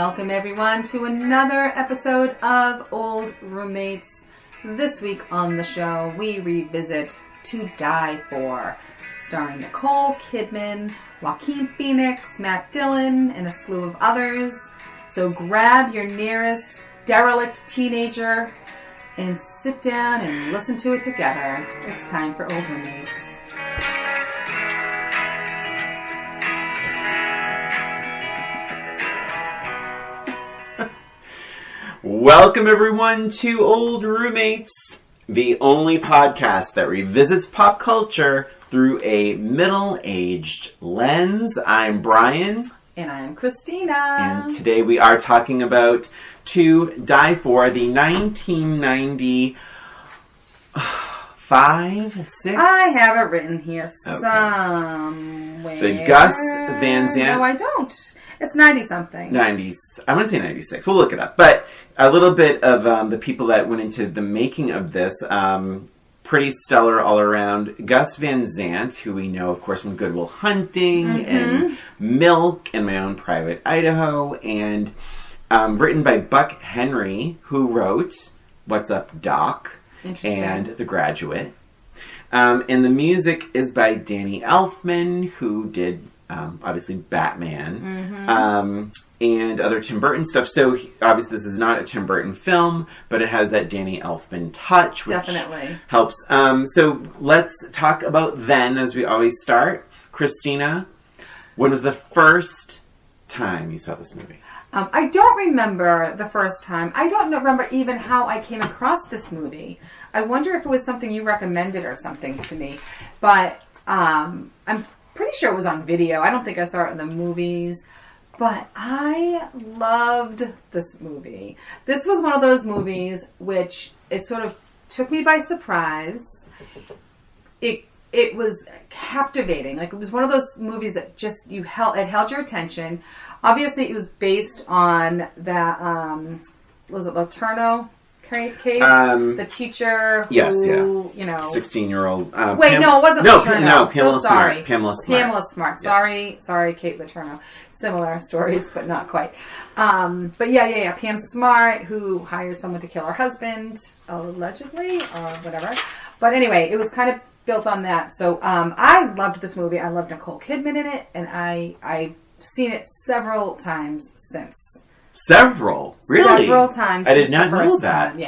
Welcome everyone to another episode of Old Roommates. This week on the show, we revisit To Die For, starring Nicole Kidman, Joaquin Phoenix, Matt Dillon, and a slew of others. So grab your nearest derelict teenager and sit down and listen to it together. It's time for Old Roommates. Welcome everyone to Old Roommates, the only podcast that revisits pop culture through a middle-aged lens. I'm Brian. And I'm Christina. And today we are talking about To Die For, the 1995, 6? I have it written here somewhere. The Gus Van Sant. No, I don't. It's 90-something. 90s. I want to say 96. We'll look it up. But a little bit of the people that went into the making of this. Pretty stellar all around. Gus Van Sant, who we know, of course, from Good Will Hunting and Milk and My Own Private Idaho. And written by Buck Henry, who wrote What's Up, Doc? And The Graduate. And the music is by Danny Elfman, who did... obviously Batman, and other Tim Burton stuff. So obviously this is not a Tim Burton film, but it has that Danny Elfman touch, which definitely helps. So let's talk about then, as we always start. Christina, when was the first time you saw this movie? I don't remember the first time. I don't remember even how I came across this movie. I wonder if it was something you recommended or something to me. But I'm pretty sure it was on video. I don't think I saw it in the movies, but I loved this movie. This was one of those movies which it sort of took me by surprise. It was captivating. Like, it was one of those movies that just it held your attention. Obviously, it was based on that was it Letourneau case? The teacher who, 16-year-old... Wait, no, it wasn't Letourneau. No, Pamela Smart. Smart. Pamela Smart. Pamela Smart. Yeah. Sorry, Kate Letourneau. Similar stories, but not quite. But yeah. Pam Smart, who hired someone to kill her husband, allegedly, or whatever. But anyway, it was kind of built on that. So I loved this movie. I loved Nicole Kidman in it, and I've seen it several times since. Several? Really? Several times. I did not know that. Time.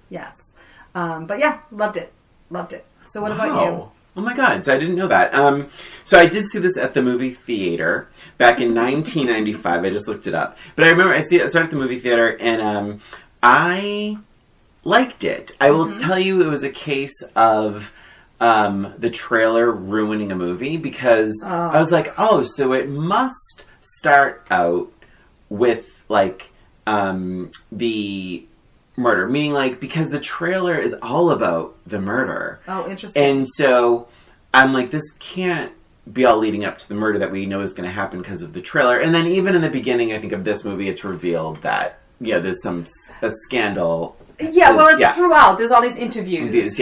Yes. But yeah, loved it. So what about you? Oh my God, so I didn't know that. So I did see this at the movie theater back in 1995. I just looked it up. But I remember I saw it at the movie theater, and I liked it. I will tell you, it was a case of the trailer ruining a movie, because I was like, so it must start out with the murder, meaning because the trailer is all about the murder. Oh, interesting. And so I'm like, this can't be all leading up to the murder that we know is going to happen because of the trailer. And then even in the beginning, I think, of this movie, it's revealed that there's a scandal. Yeah, well, it's throughout. There's all these interviews with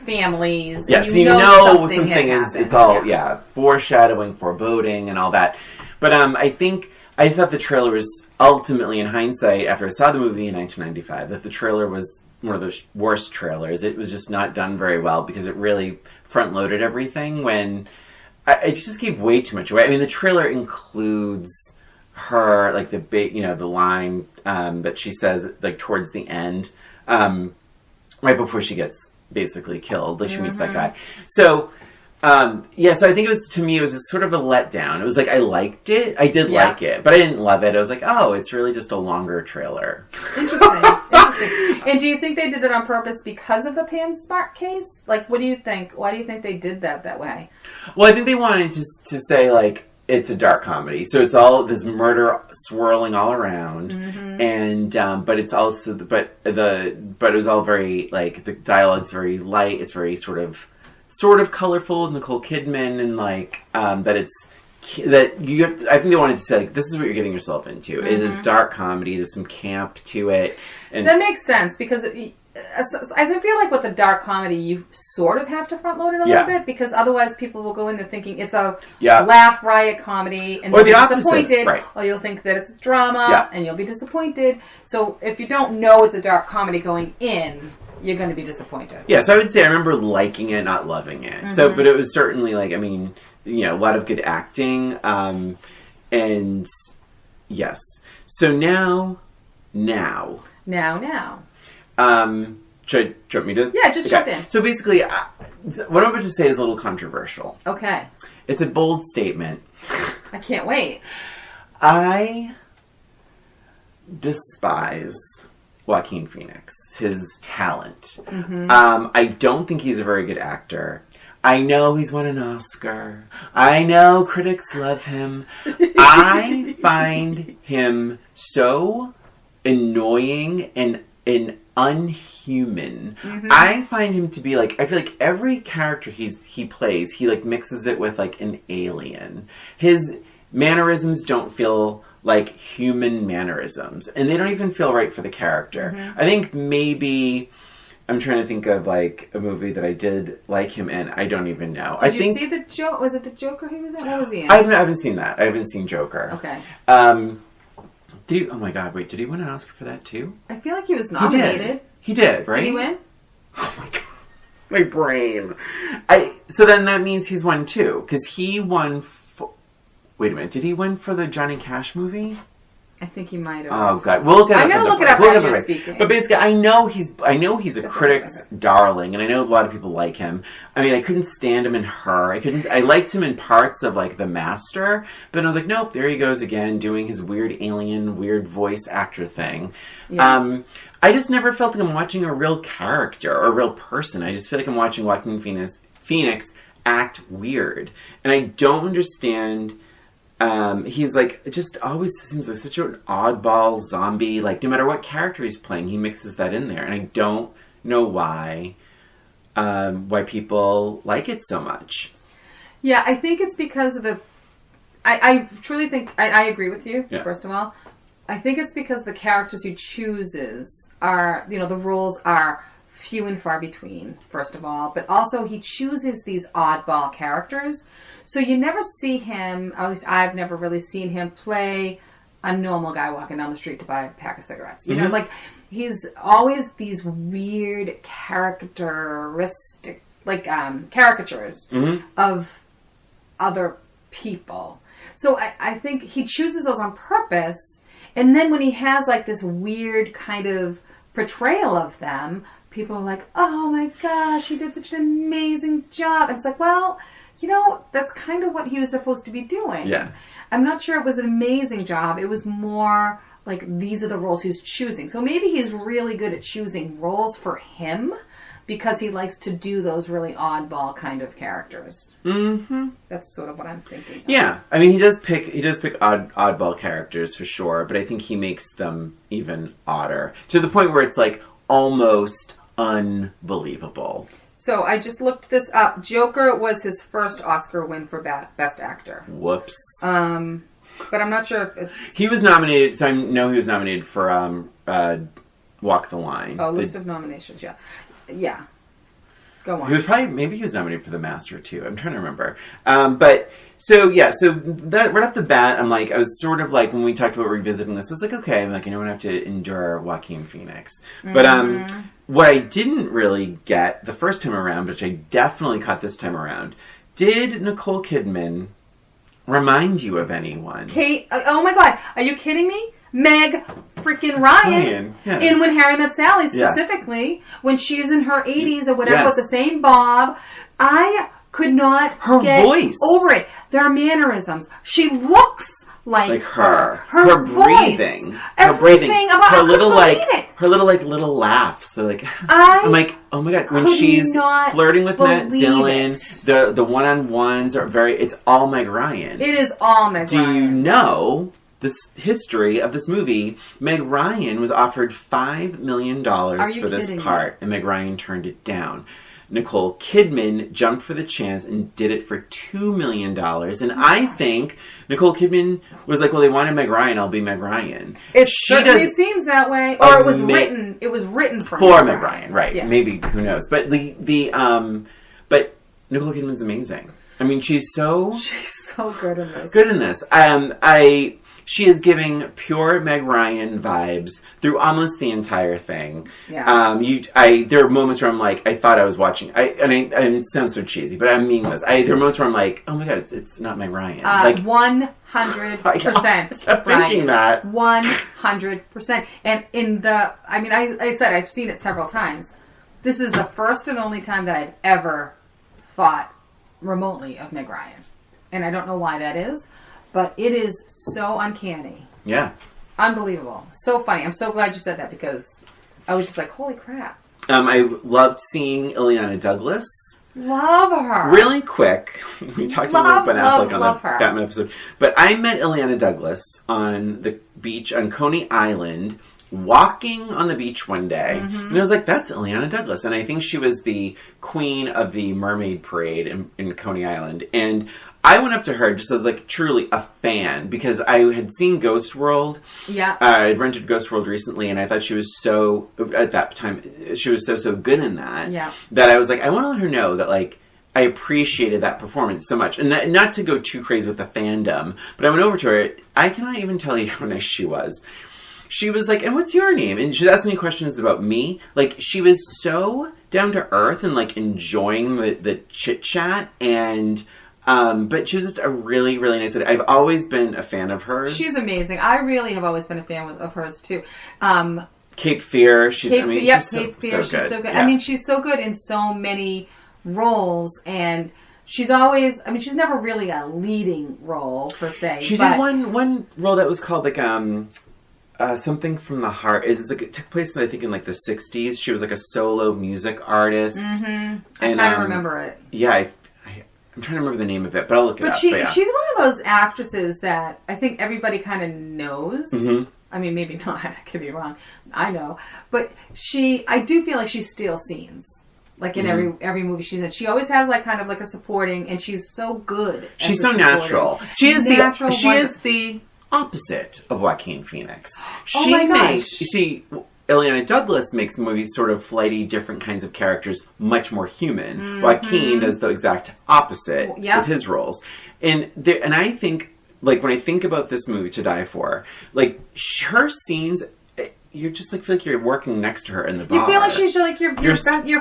families. Yeah, so you know something is, it's all, foreshadowing, foreboding, and all that. But I thought the trailer was ultimately, in hindsight, after I saw the movie in 1995, that the trailer was one of the worst trailers. It was just not done very well, because it really front-loaded everything when it just gave way too much away. I mean, the trailer includes her, the line that she says, towards the end, right before she gets basically killed. She meets that guy. So... so I think to me, it was sort of a letdown. It was I liked it. I did like it, but I didn't love it. I was like, it's really just a longer trailer. Interesting. And do you think they did that on purpose because of the Pam Smart case? What do you think? Why do you think they did that way? Well, I think they wanted to say, it's a dark comedy. So it's all this murder swirling all around. And, but it's also, but it was all very, the dialogue's very light. It's very sort of colorful with Nicole Kidman, and I think they wanted to say, this is what you're getting yourself into. It is dark comedy. There's some camp to it. And that makes sense, because I feel like with the dark comedy, you sort of have to front load it a little bit, because otherwise people will go in there thinking it's a laugh riot comedy, and they'll be disappointed. Right. Or you'll think that it's drama, and you'll be disappointed. So if you don't know it's a dark comedy going in, you're going to be disappointed. Yeah, so I would say I remember liking it, not loving it. Mm-hmm. So, but it was certainly like, I mean, you know, a lot of good acting, and yes. So now. Should you want me to? Yeah, just jump in. So basically, what I'm about to say is a little controversial. Okay. It's a bold statement. I can't wait. I despise Joaquin Phoenix, his talent. Mm-hmm. I don't think he's a very good actor. I know he's won an Oscar. I know critics love him. I find him so annoying and unhuman. Mm-hmm. I find him to be like, I feel like every character he plays, he like mixes it with like an alien. His mannerisms don't feel like human mannerisms, and they don't even feel right for the character. Mm-hmm. I think maybe I'm trying to think of like a movie that I did like him in. I don't even know. Did you see the Joker? Was it the Joker he was in? What was he in? I haven't seen that. I haven't seen Joker. Okay. Did he? Oh my God! Wait, did he win an Oscar for that too? I feel like he was nominated. He did, right? Did he win? Oh my God! My brain. So then that means he's won too, because he won. Wait a minute. Did he win for the Johnny Cash movie? I think he might have. Oh God, we'll look it up. I'm gonna look it up as you're speaking. But basically, I know he's a critic's darling, and I know a lot of people like him. I mean, I couldn't stand him in Her. I liked him in parts of like The Master, but I was like, nope, there he goes again, doing his weird alien, weird voice actor thing. Yeah. I just never felt like I'm watching a real character or a real person. I just feel like I'm watching Joaquin Phoenix act weird, and I don't understand. He's like, it just always seems like such an oddball zombie. Like, no matter what character he's playing, he mixes that in there. And I don't know why people like it so much. Yeah, I think it's because of I truly think, I agree with you, first of all. I think it's because the characters he chooses are, the roles are few and far between, first of all. But also, he chooses these oddball characters. So you never see him, at least I've never really seen him play a normal guy walking down the street to buy a pack of cigarettes. You know, like, he's always these weird characteristic, like, caricatures of other people. So I think he chooses those on purpose. And then when he has, like, this weird kind of portrayal of them, people are like, oh my gosh, he did such an amazing job. And it's like, well, that's kind of what he was supposed to be doing. Yeah. I'm not sure it was an amazing job. It was more like, these are the roles he's choosing. So maybe he's really good at choosing roles for him because he likes to do those really oddball kind of characters. Mm-hmm. That's sort of what I'm thinking. Yeah. I mean, he does pick oddball characters for sure, but I think he makes them even odder to the point where it's like almost unbelievable. So I just looked this up. Joker was his first Oscar win for Best Actor. Whoops. But I'm not sure if it's... He was nominated, so I know he was nominated for Walk the Line. Oh, list of nominations, yeah. Yeah. Go on. Maybe he was nominated for The Master, too. I'm trying to remember. So that right off the bat, I'm like, I was sort of like, when we talked about revisiting this, I was like, okay, I'm like, I don't have to endure Joaquin Phoenix. But what I didn't really get the first time around, which I definitely caught this time around, did Nicole Kidman remind you of anyone? Oh my God, are you kidding me? Meg freaking Ryan. Yeah. In When Harry Met Sally, specifically, when she's in her 80s or whatever with the same bob. I could not get voice over it. Their mannerisms. She looks like her. Her breathing. Everything about her little little laughs. So like, I'm like, oh my God, when she's flirting with Matt Dillon, the one-on-ones are it's all Meg Ryan. It is all Meg Ryan. Do you know this history of this movie? Meg Ryan was offered $5 million for this part, and Meg Ryan turned it down. Nicole Kidman jumped for the chance and did it for $2 million. And I think Nicole Kidman was like, well, they wanted Meg Ryan, I'll be Meg Ryan. It certainly seems that way. Or it was written for Meg Ryan. Right. Yeah. Maybe, who knows. But but Nicole Kidman's amazing. I mean, she's so good in this. Good in this. She is giving pure Meg Ryan vibes through almost the entire thing. Yeah. There are moments where I'm like, I thought I was watching. And it sounds so cheesy, but I mean this. There are moments where I'm like, oh my god, it's not Meg Ryan. 100%. I'm thinking that 100%. And I said I've seen it several times. This is the first and only time that I've ever thought remotely of Meg Ryan, and I don't know why that is. But it is so uncanny. Yeah. Unbelievable. So funny. I'm so glad you said that because I was just like, holy crap. I loved seeing Ileana Douglas. Love her. Really quick. We talked about Ben Affleck on the Batman episode. But I met Ileana Douglas on the beach on Coney Island, walking on the beach one day. Mm-hmm. And I was like, that's Ileana Douglas. And I think she was the queen of the mermaid parade in Coney Island. And I went up to her just as like truly a fan because I had seen Ghost World. Yeah. I'd rented Ghost World recently and I thought she was at that time, she was so good in that. Yeah. That I was like, I want to let her know that like, I appreciated that performance so much. And not to go too crazy with the fandom, but I went over to her. I cannot even tell you how nice she was. She was like, and what's your name? And she was asking me questions about me. Like, she was so down to earth and like enjoying the chit chat and... but she was just a really, really nice lady. I've always been a fan of hers. She's amazing. I really have always been a fan of hers, too. Cape Fear. Cape Fear. She's so good. Yeah. I mean, she's so good in so many roles. And she's always... I mean, she's never really a leading role, per se. She did one role that was called, like, Something from the Heart. It took place, I think, in, like, the 60s. She was, like, a solo music artist. Mm-hmm. I kind of remember it. Yeah, I'm trying to remember the name of it, but I'll look it up. She's one of those actresses that I think everybody kind of knows. Mm-hmm. I mean, maybe not. I could be wrong. I know. But I do feel like she steals scenes. Like in every movie she's in. She always has like kind of like a supporting, and she's so good. She's so natural. She is the opposite of Joaquin Phoenix. Oh my gosh. You see... Ileana Douglas makes movies sort of flighty, different kinds of characters much more human. Mm-hmm. Joaquin does the exact opposite with his roles. And I think, like, when I think about this movie, To Die For, like, her scenes, you just, like, feel like you're working next to her in the bar. You feel like she's, like, your friend. Your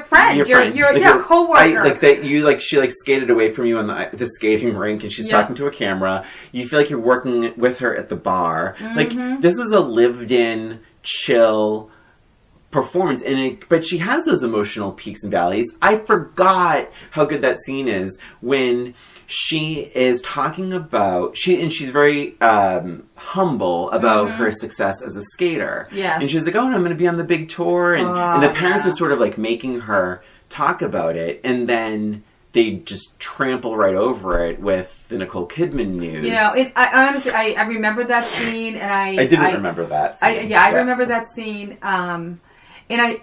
co-worker. She, like, skated away from you on the skating rink, and she's talking to a camera. You feel like you're working with her at the bar. Mm-hmm. Like, this is a lived-in, chill... performance but she has those emotional peaks and valleys. I forgot how good that scene is when she is talking about she's very humble about her success as a skater. Yes. And she's like, oh, I'm going to be on the big tour, and the parents are sort of like making her talk about it, and then they just trample right over it with the Nicole Kidman news. You know, I honestly remember that scene, and I didn't remember that scene. I remember that scene. And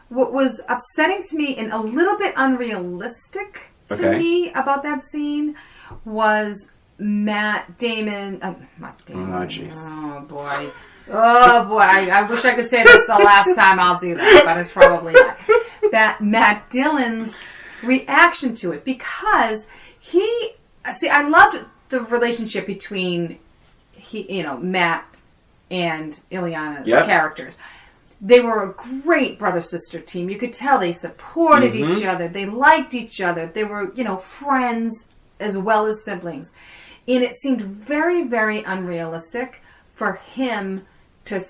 what was upsetting to me and a little bit unrealistic to me about that scene was Matt Damon. Matt Damon. Oh, jeez. Oh, boy. Oh, boy. I wish I could say this the last time I'll do that, but it's probably not. That Matt Dillon's reaction to it, because I loved the relationship between Matt and Ileana, the characters. They were a great brother-sister team. You could tell they supported each other. They liked each other. They were, friends as well as siblings. And it seemed very, very unrealistic for him to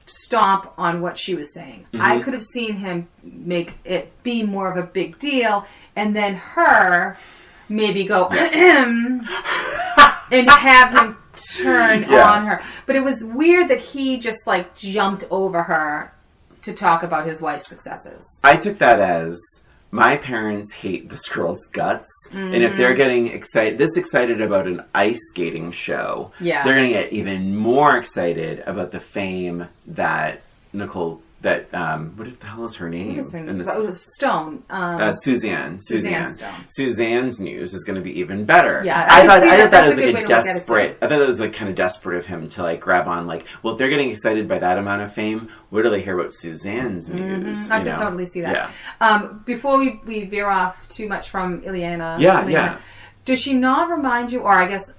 stomp on what she was saying. Mm-hmm. I could have seen him make it be more of a big deal, and then her maybe go, and have him turn on her. But it was weird that he just like jumped over her to talk about his wife's successes. I took that as my parents hate this girl's guts, and if they're getting excited about an ice skating show, they're going to get even more excited about the fame that Nicole what the hell is her name? What is her name? Stone. Suzanne Stone. Suzanne's news is going to be even better. Yeah, I thought that was like a desperate. I thought that was like kind of desperate of him to like grab on. Like, well, if they're getting excited by that amount of fame, what do they hear about Suzanne's news? I could totally see that. Yeah. Before we veer off too much from Ileana, does she not remind you, or I guess,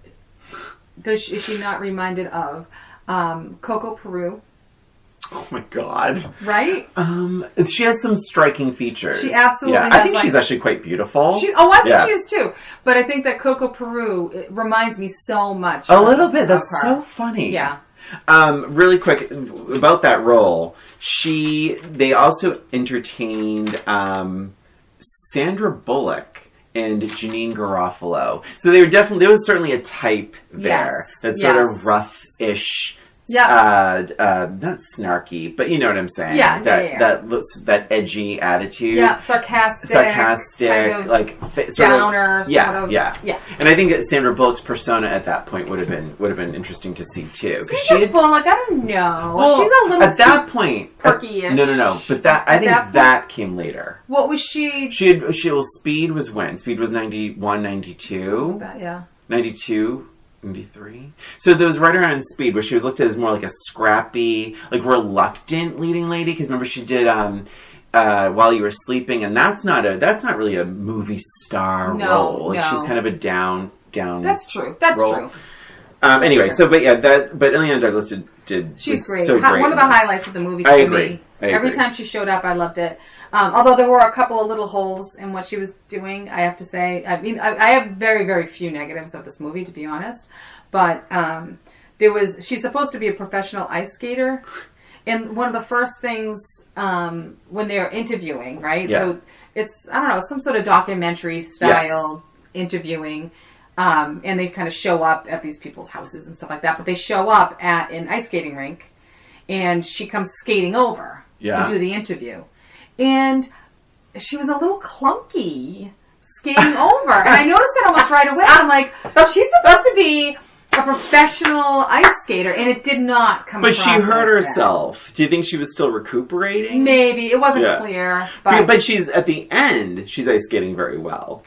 is she not reminded of Coco Peru? Oh my god! Right? She has some striking features. She absolutely does. I think she's actually quite beautiful. I think she is too. But I think that Coco Peru reminds me so much. A little bit. That's so funny. Yeah. Really quick about that role. They also entertained Sandra Bullock and Janine Garofalo. So there was certainly a type there. Yes. That's sort of rough-ish. Yeah. Not snarky, but you know what I'm saying. Yeah. That edgy attitude. Yeah. Sarcastic. Kind of like downer. Yeah. And I think that Sandra Bullock's persona at that point would have been interesting to see too. Sandra Bullock, I don't know. Well, she's a little at that point perky-ish. No. But that came later. What was she? Speed was when? Speed was 91, 92. Something like that, yeah. 92. 93. So there was right around Speed, where she was looked at as more like a scrappy, like reluctant leading lady. Because remember, she did While You Were Sleeping, and that's not really a movie star role. Like she's kind of a down. That's true. That's role. true. Anyway, true. But Illeana Douglas did. She's great. So great. One of the highlights of the movie. I agree. Every time she showed up, I loved it. Although there were a couple of little holes in what she was doing, I have to say. I mean, I have very, very few negatives of this movie, to be honest. But she's supposed to be a professional ice skater. And one of the first things when they're interviewing, right? Yeah. So it's, I don't know, some sort of documentary style interviewing. And they kind of show up at these people's houses and stuff like that. But they show up at an ice skating rink. And she comes skating over to do the interview. And she was a little clunky skating over. And I noticed that almost right away. I'm like, she's supposed to be a professional ice skater. And it did not come across. But she hurt herself. Do you think she was still recuperating? Maybe. It wasn't clear. But she's, at the end, she's ice skating very well.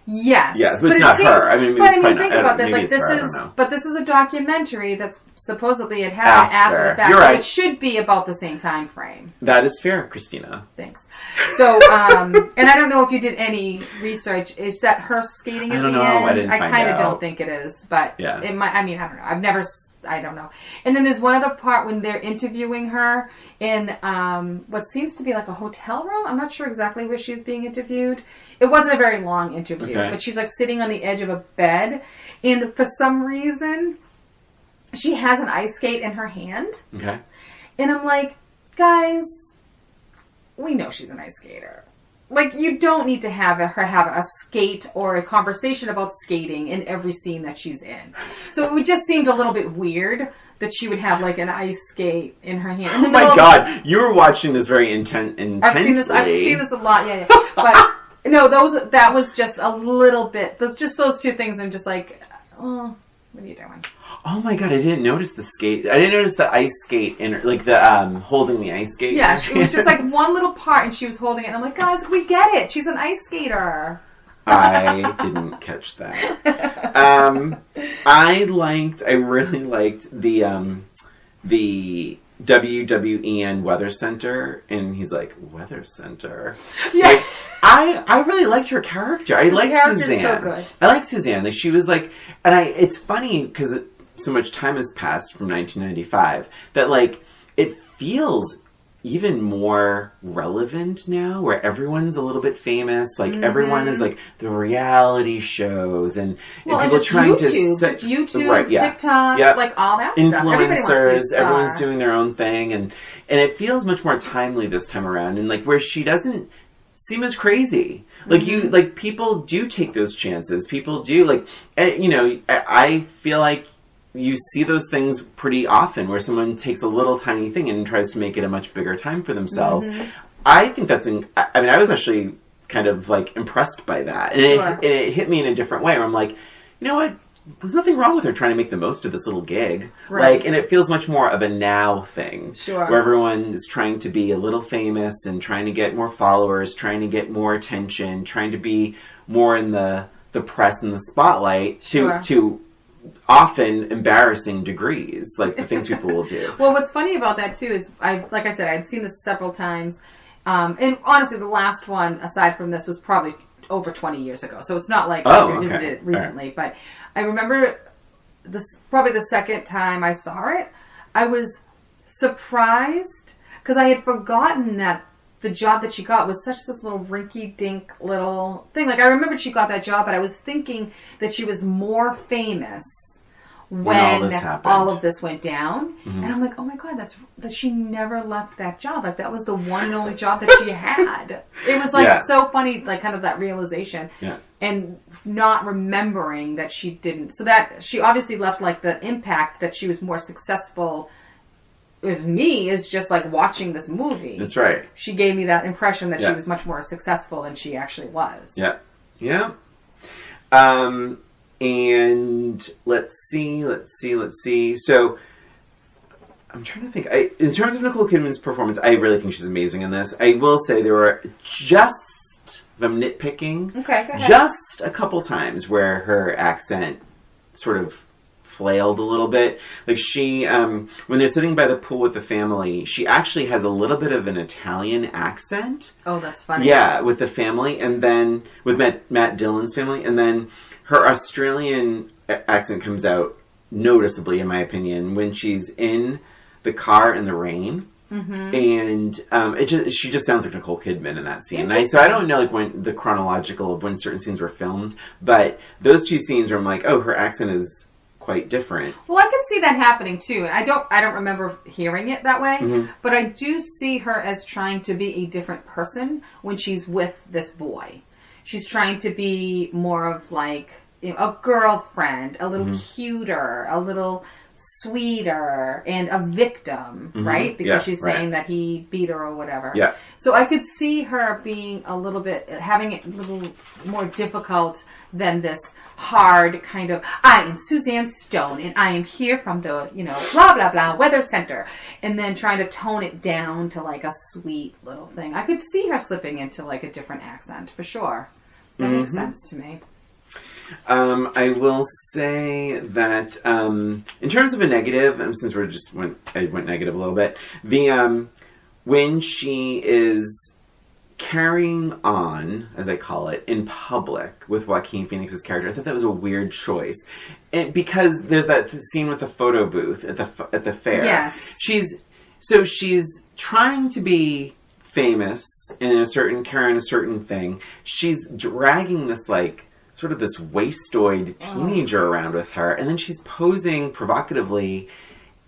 Yes. Yes, but it's not her. I mean, think about that. Like, this is a documentary that's supposedly it happened after the fact. You're right. So it should be about the same time frame. That is fair, Christina. Thanks. So, and I don't know if you did any research. Is that her skating at the end? I kind of don't think it is, but it might. I mean, I don't know. I don't know. And then there's one other part when they're interviewing her in what seems to be like a hotel room. I'm not sure exactly where she's being interviewed. It wasn't a very long interview, but she's like sitting on the edge of a bed. And for some reason, she has an ice skate in her hand. Okay. And I'm like, guys, we know she's an ice skater. Like, you don't need to have her have a skate or a conversation about skating in every scene that she's in. So it just seemed a little bit weird that she would have, like, an ice skate in her hand. Oh my God. You were watching this very intensely. I've seen this a lot, yeah. But, no, that was just a little bit. Just those two things, I'm just like, oh, what are you doing? Oh my God, I didn't notice the skate. I didn't notice the ice skate in her, like the holding the ice skate. Yeah, it was just like one little part and she was holding it. And I'm like, guys, we get it. She's an ice skater. I didn't catch that. I really liked the WWEN Weather Center, and he's like, Weather Center? Yeah. Like, I really liked her character. I like Suzanne. So good. I like Suzanne. Like, she was like, and it's funny because so much time has passed from 1995 that, like, it feels even more relevant now, where everyone's a little bit famous. Like, everyone is like the reality shows and people trying YouTube, TikTok, like all that stuff. Influencers, everyone's doing their own thing, and it feels much more timely this time around. And like, where she doesn't seem as crazy. Like people do take those chances. People do, like, I feel like you see those things pretty often where someone takes a little tiny thing and tries to make it a much bigger time for themselves. I think I was actually kind of like impressed by that. And it hit me in a different way where I'm like, you know what? there's nothing wrong with her trying to make the most of this little gig. Right. Like, and it feels much more of a now thing. Sure. Where everyone is trying to be a little famous and trying to get more followers, trying to get more attention, trying to be more in the press and the spotlight to often embarrassing degrees, like the things people will do. Well, what's funny about that too is, like I said, I'd seen this several times. And honestly, the last one, aside from this, was probably over 20 years ago. So it's not like I revisited it recently. Right. But I remember probably the second time I saw it, I was surprised because I had forgotten that the job that she got was such this little rinky-dink little thing. Like, I remembered she got that job, but I was thinking that she was more famous when all of this went down. Mm-hmm. And I'm like, oh my God, that she never left that job. Like, that was the one and only job that she had. It was like so funny, like kind of that realization. Yeah. And not remembering that she didn't. So that she obviously left like the impact that she was more successful with me is just like watching this movie. That's right. She gave me that impression that she was much more successful than she actually was. Yeah. Yeah. And let's see. So I'm trying to think. In terms of Nicole Kidman's performance, I really think she's amazing in this. I will say there were just, if I'm nitpicking, okay, go ahead. Just a couple times where her accent sort of flailed a little bit. Like she, when they're sitting by the pool with the family, she actually has a little bit of an Italian accent. Oh, that's funny. Yeah, with the family, and then with Matt Dillon's family, and then her Australian accent comes out noticeably, in my opinion, when she's in the car in the rain. Mm-hmm. And she just sounds like Nicole Kidman in that scene. So I don't know like when the chronological of when certain scenes were filmed, but those two scenes where I'm like, oh, her accent is quite different. Well, I could see that happening too. And I don't remember hearing it that way, mm-hmm. but I do see her as trying to be a different person when she's with this boy. She's trying to be more of like, you know, a girlfriend, a little mm-hmm. cuter, a little sweeter, and a victim, mm-hmm. right? Because she's saying that he beat her or whatever. Yeah. So I could see her being a little bit, having it a little more difficult than this hard kind of, I am Suzanne Stone, and I am here from the, you know, blah, blah, blah, weather center. And then trying to tone it down to like a sweet little thing. I could see her slipping into like a different accent, for sure. That mm-hmm. makes sense to me. I will say that in terms of a negative, since I went negative a little bit, when she is carrying on, as I call it, in public with Joaquin Phoenix's character, I thought that was a weird choice, because there's that scene with the photo booth at the fair. Yes, she's trying to be famous in carrying a certain thing. She's dragging this like sort of this wastoid teenager around with her, and then she's posing provocatively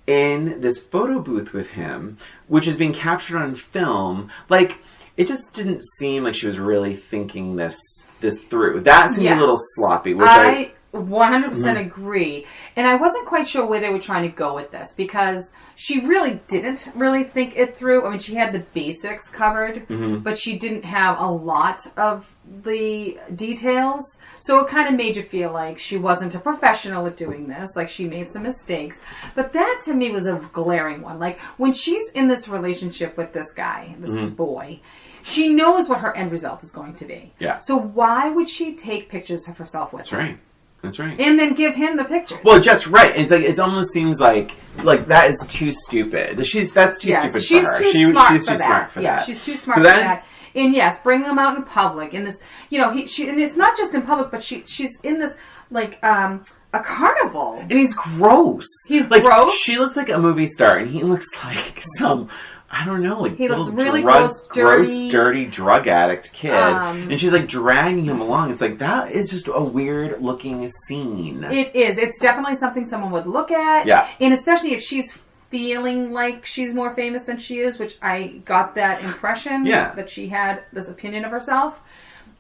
in this photo booth with him, which is being captured on film. Like, it just didn't seem like she was really thinking this through. That seemed a little sloppy. Which I 100% mm-hmm. agree. And I wasn't quite sure where they were trying to go with this, because she really didn't really think it through. I mean, she had the basics covered, mm-hmm. but she didn't have a lot of the details. So it kind of made you feel like she wasn't a professional at doing this. Like, she made some mistakes. But that, to me, was a glaring one. Like, when she's in this relationship with this guy, this mm-hmm. boy, she knows what her end result is going to be. Yeah. So why would she take pictures of herself with him? That's right. That's right. And then give him the pictures. Well, just right. It's like, it almost seems like that is too stupid. That's too stupid for her. She's too smart for that. Yeah, she's too smart for that. And yes, bring him out in public. And this, you know, and it's not just in public, but she's in this, like, a carnival. And he's gross. He's like, gross. She looks like a movie star, and he looks like some, I don't know, like he looks really gross, dirty drug addict kid. And she's like dragging him along. It's like, that is just a weird looking scene. It is. It's definitely something someone would look at. Yeah. And especially if she's feeling like she's more famous than she is, which I got that impression that she had this opinion of herself.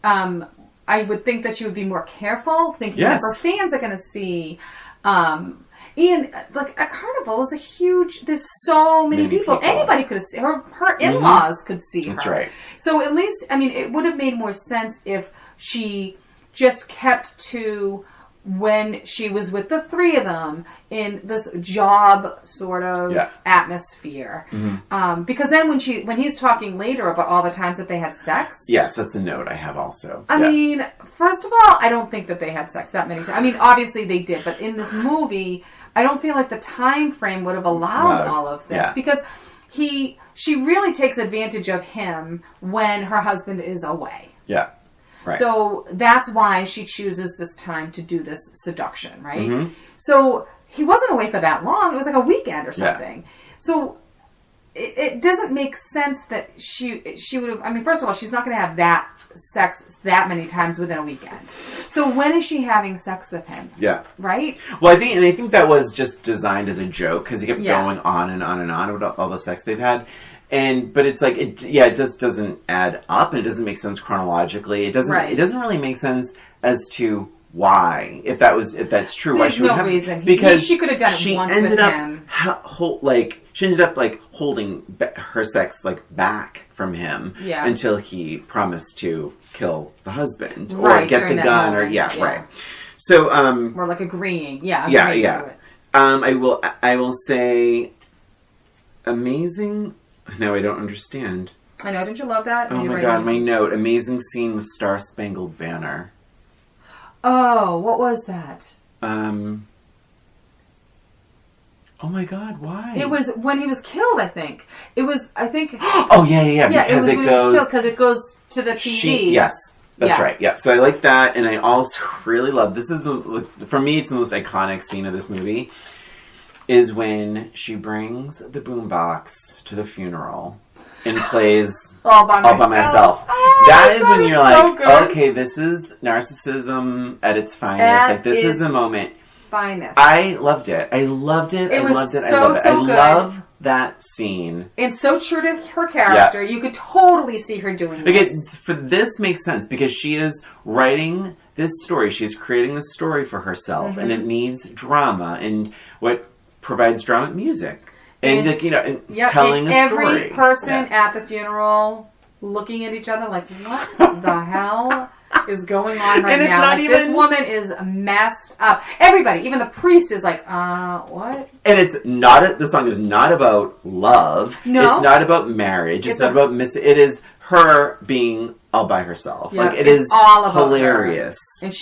I would think that she would be more careful, thinking that her fans are going to see. And, like, a carnival is a huge, there's so many people. Anybody could have seen her. Her in-laws mm-hmm. could see her. That's right. So at least, I mean, it would have made more sense if she just kept to when she was with the three of them in this job sort of atmosphere. Because then when he's talking later about all the times that they had sex. Yes, that's a note I have also. I mean, first of all, I don't think that they had sex that many times. I mean, obviously they did, but in this movie, I don't feel like the time frame would have allowed all of this because she really takes advantage of him when her husband is away. Yeah. Right. So that's why she chooses this time to do this seduction, right? So he wasn't away for that long. It was like a weekend or something. So it doesn't make sense that she would have... I mean, first of all, she's not going to have that sex that many times within a weekend. So when is she having sex with him? Yeah. Right? Well, I think that was just designed as a joke because he kept going on and on and on with all the sex they've had. But it's like it just doesn't add up, and it doesn't make sense chronologically. It doesn't really make sense as to why, if that's true. There's no reason because she could have done it once with him. She ended up holding her sex back from him until he promised to kill the husband or get the gun moment, right. So or agreeing, to it. I will say amazing. No, I don't understand. I know. Did you love that? Oh my god, my note. Amazing scene with Star Spangled Banner. Oh, what was that? Oh my god, why? It was when he was killed, I think. It was, I think... Oh, yeah. Because it goes to the TV. Yes. That's right. Yeah. So I like that, and I also really love... This is for me, it's the most iconic scene of this movie. Is when she brings the boombox to the funeral and plays all by myself. Oh, that is when you're okay, this is narcissism at its finest. This is the moment. Finest. I loved it. I loved it. I love it. I love that scene. And so true to her character. You could totally see her doing this. This makes sense because she is writing this story. She's creating this story for herself, and it needs drama. And what provides drama? Music. And telling a story. Every person at the funeral looking at each other like, what the hell is going on right now? This woman is messed up. Everybody, even the priest is like, what? And the song is not about love. No. It's not about marriage. It's not about it is her being all by herself. Yeah, it is all about hilarious. Her. And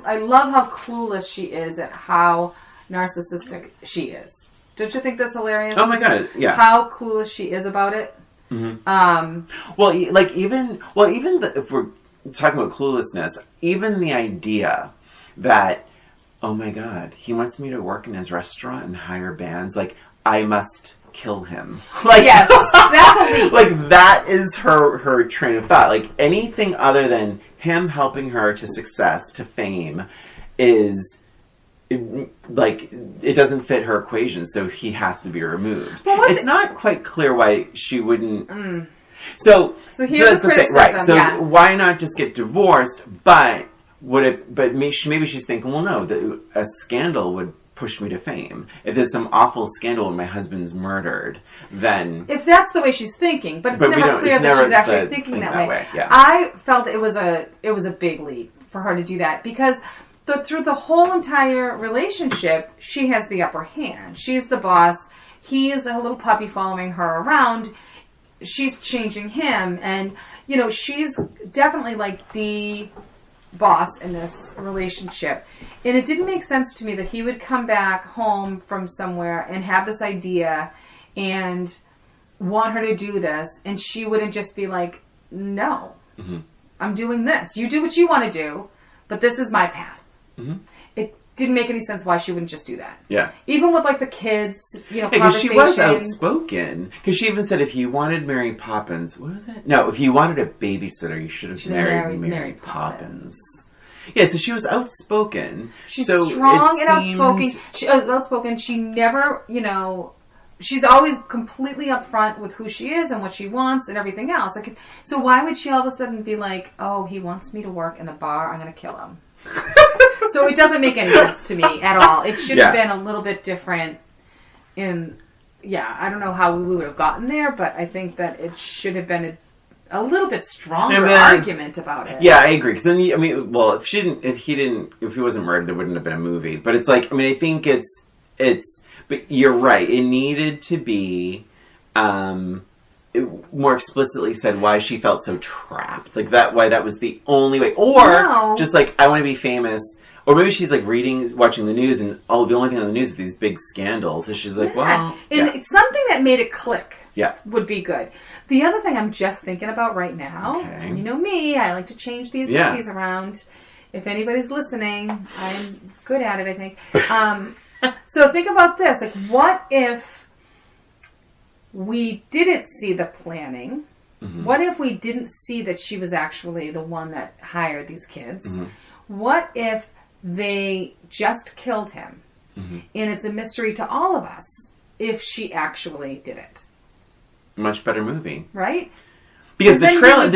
I love how clueless she is at how narcissistic she is. Don't you think that's hilarious? Oh my god, yeah. How clueless she is about it. If we're talking about cluelessness, even the idea that, oh my god, he wants me to work in his restaurant and hire bands, I must kill him. Yes, that's a leap. That is her train of thought. Anything other than him helping her to success, to fame, is... it doesn't fit her equation, so he has to be removed. It's not quite clear why she wouldn't. So here's the criticism, right? So why not just get divorced? But maybe she's thinking, well, no, a scandal would push me to fame. If there's some awful scandal when my husband's murdered, then if that's the way she's thinking, but it's never clear that she's actually thinking that way. Yeah. I felt it was a big leap for her to do that because. Through the whole entire relationship, she has the upper hand. She's the boss. He's a little puppy following her around. She's changing him. And, she's definitely the boss in this relationship. And it didn't make sense to me that he would come back home from somewhere and have this idea and want her to do this. And she wouldn't just be like, no, I'm doing this. You do what you want to do, but this is my path. It didn't make any sense why she wouldn't just do that. Yeah. Even with the kids, conversation. Because she was outspoken. Because she even said if you wanted Mary Poppins, what was it? No, if you wanted a babysitter, you should have married Mary Poppins. Yeah, so she was outspoken. She's strong and outspoken. She was outspoken. She never, she's always completely upfront with who she is and what she wants and everything else. So why would she all of a sudden be like, oh, he wants me to work in a bar, I'm going to kill him. So it doesn't make any sense to me at all. It should have been a little bit different I don't know how we would have gotten there, but I think that it should have been a little bit stronger argument about it. Yeah, I agree. Because then, if he wasn't murdered, there wouldn't have been a movie. But it's like, I mean, I think it's. But you're right. It needed to be more explicitly said why she felt so trapped. Like why that was the only way. Or just like, I want to be famous. Or maybe she's like watching the news, and the only thing on the news is these big scandals. And she's like, it's something that made it click. Yeah, would be good. The other thing I'm just thinking about right now, and you know me, I like to change these movies around. If anybody's listening, I'm good at it, I think. So think about this. Like, what if we didn't see the planning? Mm-hmm. What if we didn't see that she was actually the one that hired these kids? Mm-hmm. What if they just killed him? Mm-hmm. And it's a mystery to all of us if she actually did it. Much better movie. Right? Because the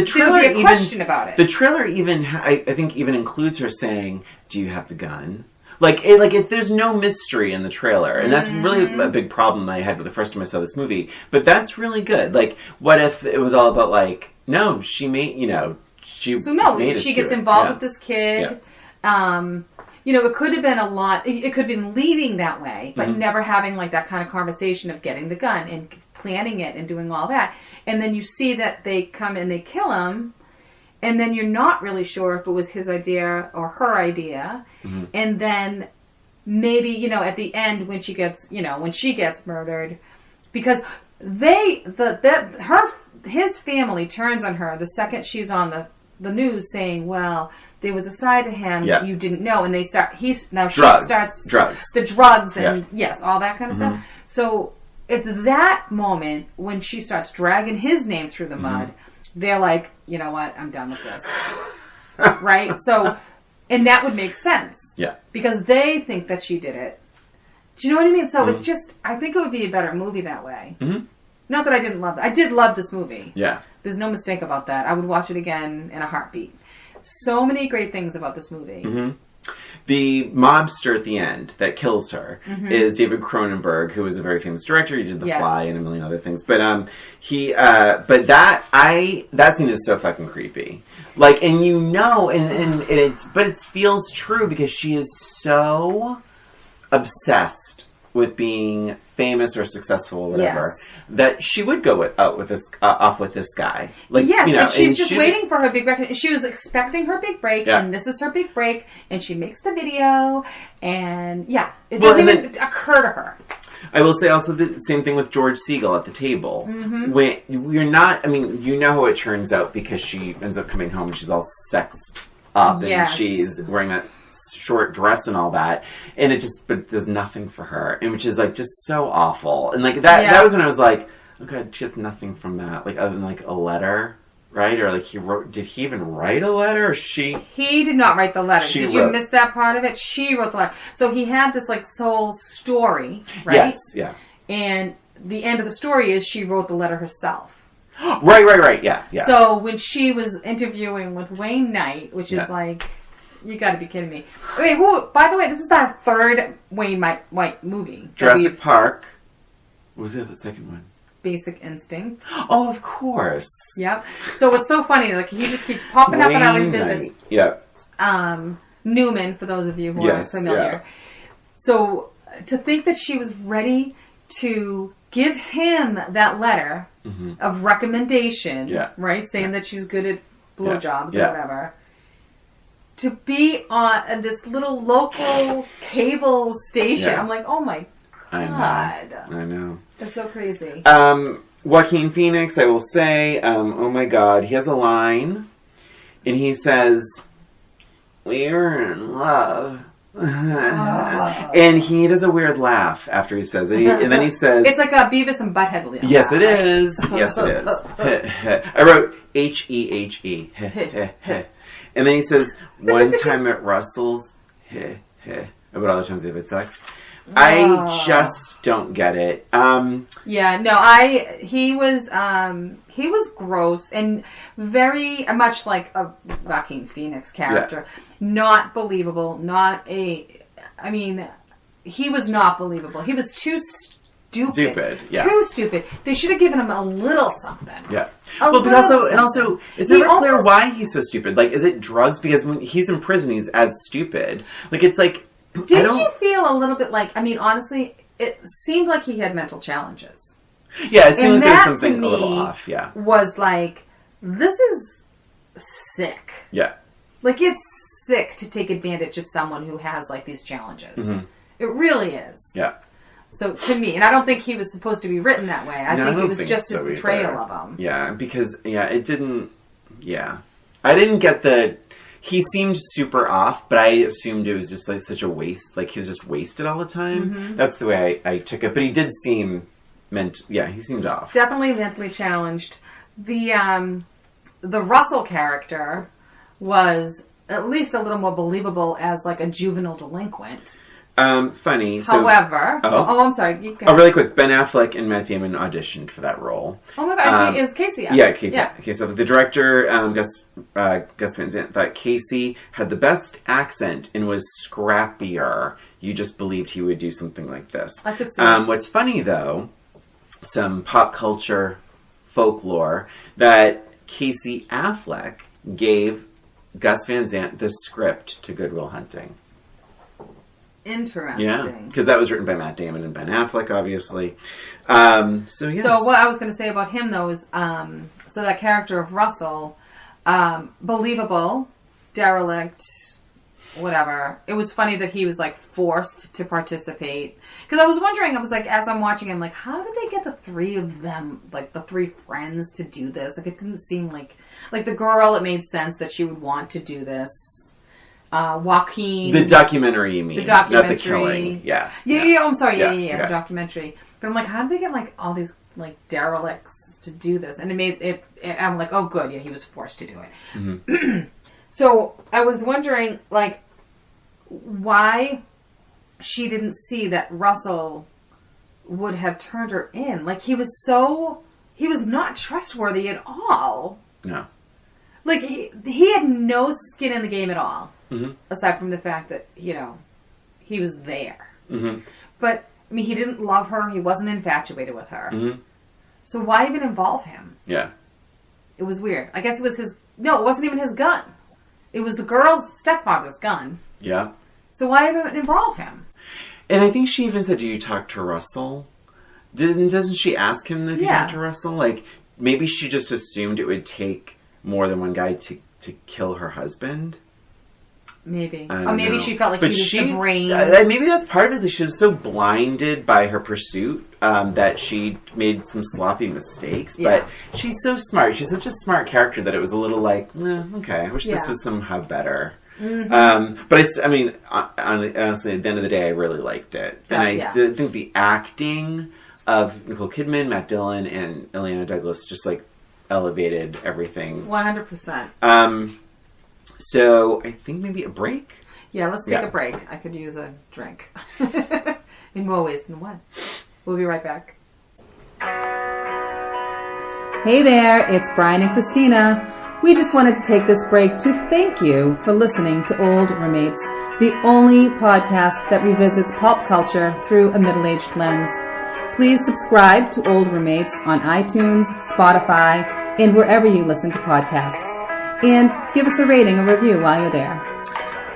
trailer even, question about it. The trailer even, I think, even includes her saying, "Do you have the gun?" There's no mystery in the trailer, and that's really a big problem I had with the first time I saw this movie. But that's really good. Like, what if it was all about like, no, she made, she. So no, she gets involved with this kid. Yeah. It could have been a lot. It could have been leading that way, but never having like that kind of conversation of getting the gun and planning it and doing all that. And then you see that they come and they kill him. And then you're not really sure if it was his idea or her idea. Mm-hmm. And then maybe, at the end when she gets murdered, because his family turns on her the second she's on the news saying, well, there was a side to him you didn't know. And she starts drugs. The drugs and yes, all that kind of stuff. So it's that moment when she starts dragging his name through the mud. They're like, you know what? I'm done with this. Right? So, and that would make sense. Yeah. Because they think that she did it. Do you know what I mean? So it's just, I think it would be a better movie that way. Mm-hmm. Not that I didn't love it. I did love this movie. Yeah. There's no mistake about that. I would watch it again in a heartbeat. So many great things about this movie. Mm-hmm. The mobster at the end that kills her is David Cronenberg, who is a very famous director. He did The Fly and a million other things. But that scene is so fucking creepy. Like, and it feels true because she is so obsessed with being famous or successful or whatever that she would go off with this guy. Like, and she's just waiting for her big break. She was expecting her big break, and this is her big break, and she makes the video, and it doesn't even occur to her. I will say also the same thing with George Segal at the table. Mm-hmm. When you're not, how it turns out because she ends up coming home and she's all sexed up and she's wearing that short dress and all that, and it does nothing for her, and which is like just so awful. And like that was when I was like, oh god, she has nothing from that, like other than like a letter, right? Or like did he even write a letter? Or he did not write the letter. Did you miss that part of it? She wrote the letter. So he had this like soul story, right? Yes, yeah. And the end of the story is she wrote the letter herself. Right, yeah. So when she was interviewing with Wayne Knight, which is like, you got to be kidding me. Wait, by the way, this is our third Wayne White movie. Jurassic Park. What was the second one? Basic Instinct. Oh, of course. Yep. So what's so funny, like he just keeps popping up in our revisits. Yep. Newman, for those of you who are familiar. Yeah. So to think that she was ready to give him that letter of recommendation, right, saying that she's good at blowjobs or whatever. To be on this little local cable station. I'm like, oh my God. I know. That's so crazy. Joaquin Phoenix, I will say, oh my God, he has a line, and he says, "We're in love." And he does a weird laugh after he says it. And then he says... It's like a Beavis and Butthead laugh. Yes, it is. Yes, it is. I wrote H-E-H-E. And then he says, one time at Russell's, about all the times they've had sex. I just don't get it. He was gross and very much like a Joaquin Phoenix character. Not believable. He was not believable. He was too stupid. Yeah. Too stupid. They should have given him a little something. Yeah. But also, it's never clear why he's so stupid. Like, is it drugs? Because when he's in prison, he's as stupid. Like, it's like... Did you feel a little bit like... I mean, honestly, it seemed like he had mental challenges. Yeah, it seemed like there was something a little off. Yeah. Was like, this is sick. Yeah. Like, it's sick to take advantage of someone who has, like, these challenges. Mm-hmm. It really is. Yeah. So, to me, and I don't think he was supposed to be written that way. I think it was just his portrayal of him. Yeah, because, it didn't... Yeah. I didn't get the... He seemed super off, but I assumed it was just, like, such a waste. Like, he was just wasted all the time. Mm-hmm. That's the way I took it. But he did seem... he seemed off. Definitely mentally challenged. The Russell character was at least a little more believable as, like, a juvenile delinquent. Funny. However... I'm sorry. Really quick. Ben Affleck and Matt Damon auditioned for that role. Oh my God. Is Casey out? Yeah, Casey. So the director, Gus Van Sant, thought Casey had the best accent and was scrappier. You just believed he would do something like this. I could see that. What's funny, though, some pop culture folklore, that Casey Affleck gave Gus Van Sant the script to Good Will Hunting. Interesting. Yeah, because that was written by Matt Damon and Ben Affleck, obviously. Yes. So what I was going to say about him, though, is so that character of Russell, believable, derelict, whatever. It was funny that he was, like, forced to participate. Because I was wondering, as I'm watching him, like, how did they get the three of them, like, the three friends to do this? Like, it didn't seem like the girl, it made sense that she would want to do this. Joaquin. The documentary, you mean? The documentary. Not the killing. Yeah. Yeah. I'm sorry. Yeah. The documentary. But I'm like, how did they get, like, all these, like, derelicts to do this? And it made it I'm like, oh, good. Yeah, he was forced to do it. Mm-hmm. So I was wondering, like, why she didn't see that Russell would have turned her in. Like, he was not trustworthy at all. No. Like, he had no skin in the game at all. Mm-hmm. Aside from the fact that, he was there. Mm-hmm. But, I mean, he didn't love her. He wasn't infatuated with her. Mm-hmm. So why even involve him? Yeah. It was weird. I guess it was it wasn't even his gun. It was the girl's stepfather's gun. Yeah. So why even involve him? And I think she even said, do you talk to Russell? Doesn't she ask him if you talk to Russell? Like, maybe she just assumed it would take more than one guy to kill her husband. Maybe. Or maybe she felt like he was the brains. Maybe that's part of it. She was so blinded by her pursuit that she made some sloppy mistakes. Yeah. But she's so smart. She's such a smart character that it was a little like, okay, I wish this was somehow better. Mm-hmm. But honestly, at the end of the day, I really liked it. And I think the acting of Nicole Kidman, Matt Dillon, and Illeana Douglas just, like, elevated everything. 100%. So I think maybe a break? Yeah, let's take a break. I could use a drink. In more ways than one. We'll be right back. Hey there, it's Brian and Christina. We just wanted to take this break to thank you for listening to Old Roommates, the only podcast that revisits pop culture through a middle-aged lens. Please subscribe to Old Roommates on iTunes, Spotify, and wherever you listen to podcasts. And give us a rating or review while you're there.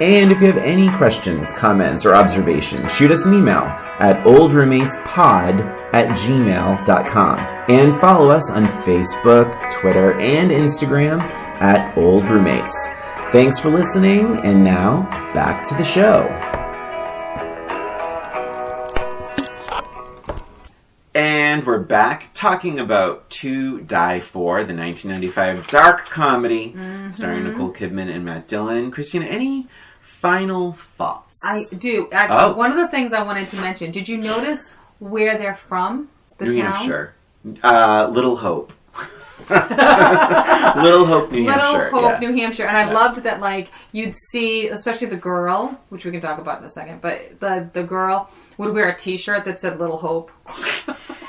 And if you have any questions, comments, or observations, shoot us an email at oldroommatespod@gmail.com. And follow us on Facebook, Twitter, and Instagram at Old Roommates. Thanks for listening, and now, back to the show. And we're back talking about To Die For, the 1995 dark comedy starring Nicole Kidman and Matt Dillon. Christina, any final thoughts? I do. One of the things I wanted to mention, did you notice where they're from? New Hampshire. Little Hope. Little Hope, New Hampshire. And I loved that, like, you'd see, especially the girl, which we can talk about in a second, but the girl would wear a t-shirt that said Little Hope.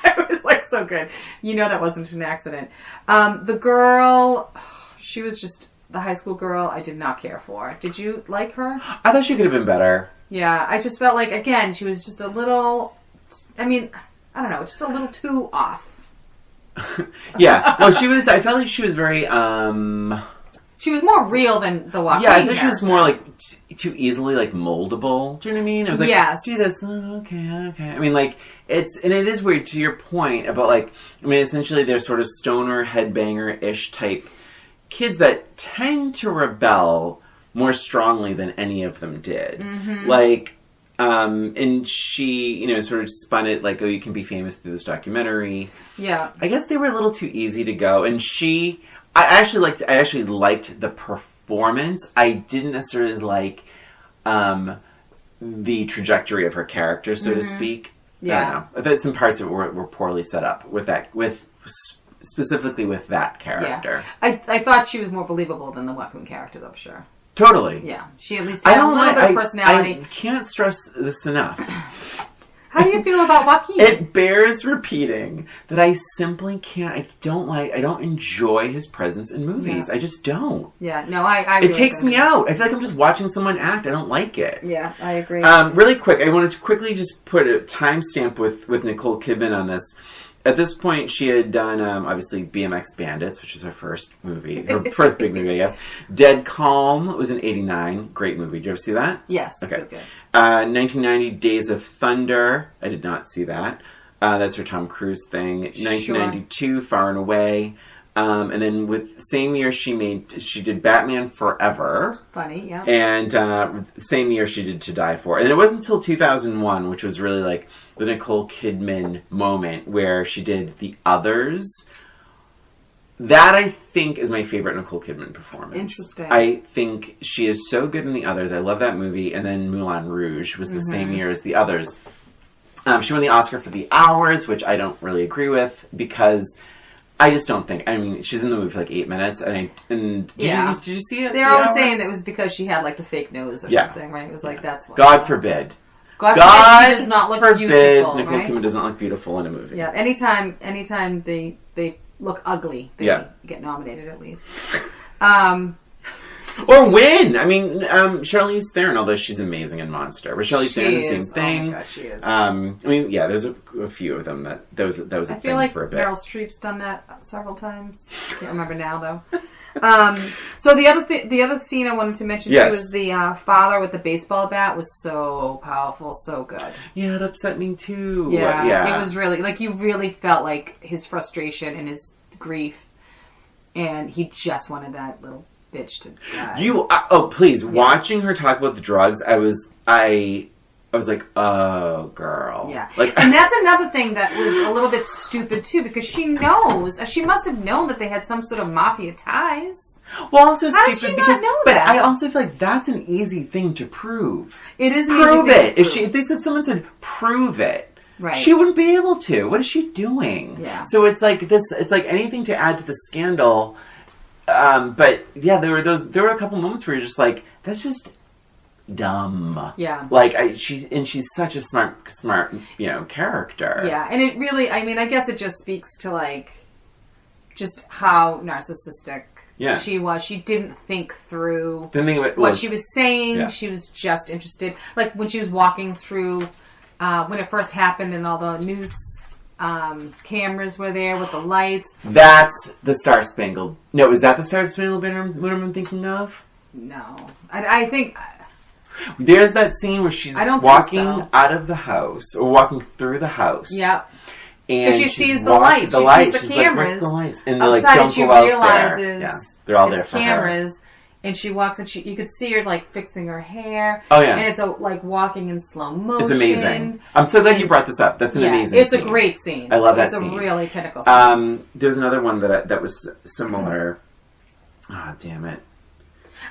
It was, like, so good. You know that wasn't an accident. The girl, she was just the high school girl I did not care for. Did you like her? I thought she could have been better. Yeah, I just felt like, again, she was just a little, I mean, I don't know, just a little too off. Yeah. Well, I felt like she was very, She was more real than the Joaquin. Yeah, I think she was more like too easily like moldable. Do you know what I mean? It was like, yes. Do this, okay. I mean, like it is weird to your point about like, I mean, essentially they're sort of stoner headbanger-ish type kids that tend to rebel more strongly than any of them did. Mm-hmm. Like, and she, sort of spun it like, oh, you can be famous through this documentary. Yeah. I guess they were a little too easy to go, and I actually liked the performance. I didn't necessarily like the trajectory of her character, so to speak. Yeah. I don't know. I thought some parts of it were poorly set up specifically with that character. Yeah. I thought she was more believable than the Joaquin character, though, for sure. Totally. Yeah. She at least had a little bit of personality. I can't stress this enough. How do you feel about Joaquin? It bears repeating that I simply can't. I don't enjoy his presence in movies. Yeah. I just don't. Yeah, no, I really it takes me out. I feel like I'm just watching someone act. I don't like it. Yeah, I agree. Really quick, I wanted to quickly just put a timestamp with Nicole Kidman on this. At this point, she had done, obviously, BMX Bandits, which was her first movie. Her first big movie, I guess. Dead Calm was in 89. Great movie. Did you ever see that? Yes, okay. It was good. 1990, Days of Thunder. I did not see that. That's her Tom Cruise thing. 1992, Far and Away. And then with same year she did Batman Forever. Funny, yeah. And same year she did To Die For. And it wasn't until 2001, which was really like the Nicole Kidman moment where she did The Others. That, I think, is my favorite Nicole Kidman performance. Interesting. I think she is so good in The Others. I love that movie. And then Moulin Rouge was the same year as The Others. She won the Oscar for The Hours, which I don't really agree with because I just don't think. I mean, she's in the movie for like 8 minutes. Did you see it? They're always saying it was because she had like the fake nose or something, right? It was like, that's why. God forbid. God forbid she does not look beautiful. Nicole right? Kidman does not look beautiful in a movie. Yeah, anytime they look ugly, they get nominated at least. Or win. I mean, Charlize Theron, although she's amazing in Monster, but Charlize Theron the same thing. Oh my God, she is. I mean, yeah, there's a few of them that was a thing like for a bit. Meryl Streep's done that several times. Can't remember now though. So the other scene I wanted to mention too was the father with the baseball bat was so powerful, so good. Yeah, it upset me too. Yeah, it was really like you really felt like his frustration and his grief, and he just wanted that little bitch to die. Please, watching her talk about the drugs, I was like, oh, girl. Yeah. And that's another thing that was a little bit stupid, too, because she must have known that they had some sort of mafia ties. Well, also How stupid did she not know but that? I also feel like that's an easy thing to prove. It is an prove easy thing it. to prove. If someone said, prove it. Right. She wouldn't be able to. What is she doing? Yeah. So it's like anything to add to the scandal. But yeah, there were a couple moments where you're just like, that's just dumb. Yeah. Like she's such a smart, character. Yeah. And it really, I mean, I guess it just speaks to like, just how narcissistic she was. She didn't think through what she was saying. Yeah. She was just interested. Like when she was walking through, when it first happened and all the news cameras were there with the lights. That's the Star Spangled. No, is that the Star Spangled Banner I'm thinking of? No. I think... There's that scene where she's walking out of the house, or walking through the house. Yep. And she sees the lights. She sees the cameras. Like, the lights? And they outside, jump and she out realizes there. They're all there for cameras. Her. And she walks, and you could see her like fixing her hair. Oh yeah, and it's like walking in slow motion. It's amazing. I'm so glad you brought this up. That's an amazing. It's scene. A great scene. I love that scene. It's a really pinnacle scene. There's another one that was similar. Ah, damn it.